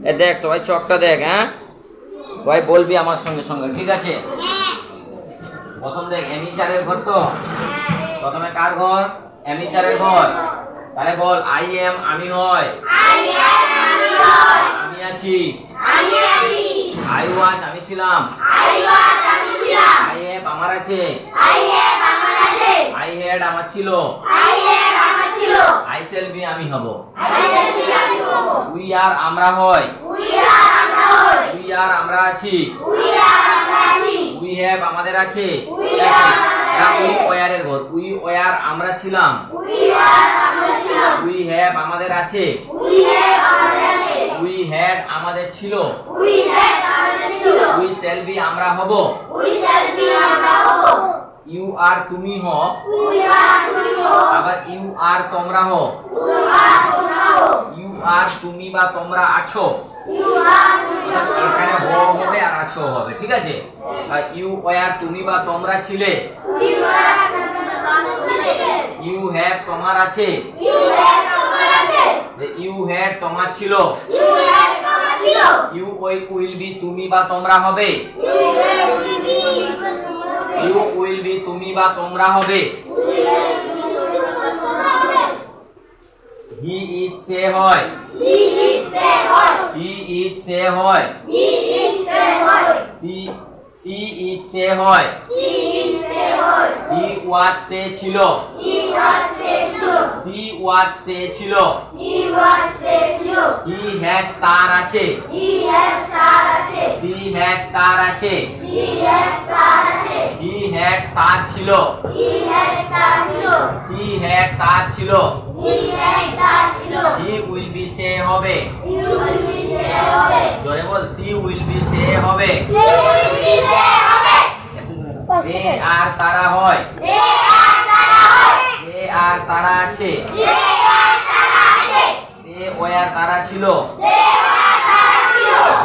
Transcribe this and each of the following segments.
এ দেখ সবাই চকটা দেখ, হ্যাঁ সবাই বলবি আমার সঙ্গে সঙ্গে, ঠিক আছে? প্রথম দেখ এমিচারের ঘর, তো প্রথমে কার ঘর? এমিচারের ঘর। তাহলে বল আই এম, আমি হয়, আমি আছি, আই ওয়াজ, আমি ছিলাম, আই হ্যাভ, আমার আছে, আই হ্যাড, আমার ছিল, আই শেল বি, আমি হব, উই আর, আমরা হয়, উই আর, আমরা আছি, উই হ্যাভ, আমাদের আছে, উই ওয়ারের ঘর। উই ওয়ার, আমরা ছিলাম, উই হ্যাভ, আমাদের আছে, উই হ্যাড, আমাদের ছিল, উই শেল বি, আমরা হব, ইউ আর, তুমি হও, আবার ইউ আর, তোমরা হও, ইউ আর, তুমি বা তোমরা আছো, এখানে হবে আর আছো হবে, ঠিক আছে? ইউ ওয়ার, তুমি বা তোমরা ছিলে, ইউ হ্যাভ, তোমার আছে, ইউ হ্যাড, তোমার ছিল, ইউ উইল বি, তুমি বা তোমরা হবে, ইউ উইল বি, তুমি বা তোমরা হবে, হি ইজ, সে হয়, হি ইজ, সে হয়, সি ইজ, সে হয়, হি ওয়াজ, সে ছিল, সি ওয়াজ, সে ছিল, হি হ্যাজ, তার আছে, সি হ্যাজ, তার আছে, হি হ্যাড, তার ছিল, সি হ্যাড, তার ছিল, হি উইল বি, সে হবে, জোরে বল, সি উইল বি, সে হবে, দে আর, তারা হয়, দে আর, তারা আছে, দে ওয়ার, তারা ছিল,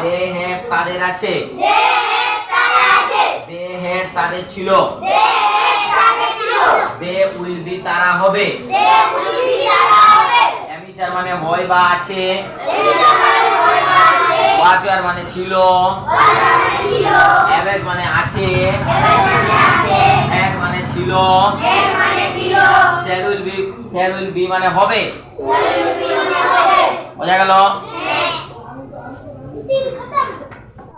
দে হ্যাভ, তাদের আছে, দে হ্যাড, তাদের ছিল, দে উইল বি, তারা হবে, এমিচার মানে হয় বা আছে, ওয়াচার মানে ছিল, এভেজ মানে আছে, হ্যাড মানে ছিল, শেল উইল বি মানে হবে। বোঝা গেল?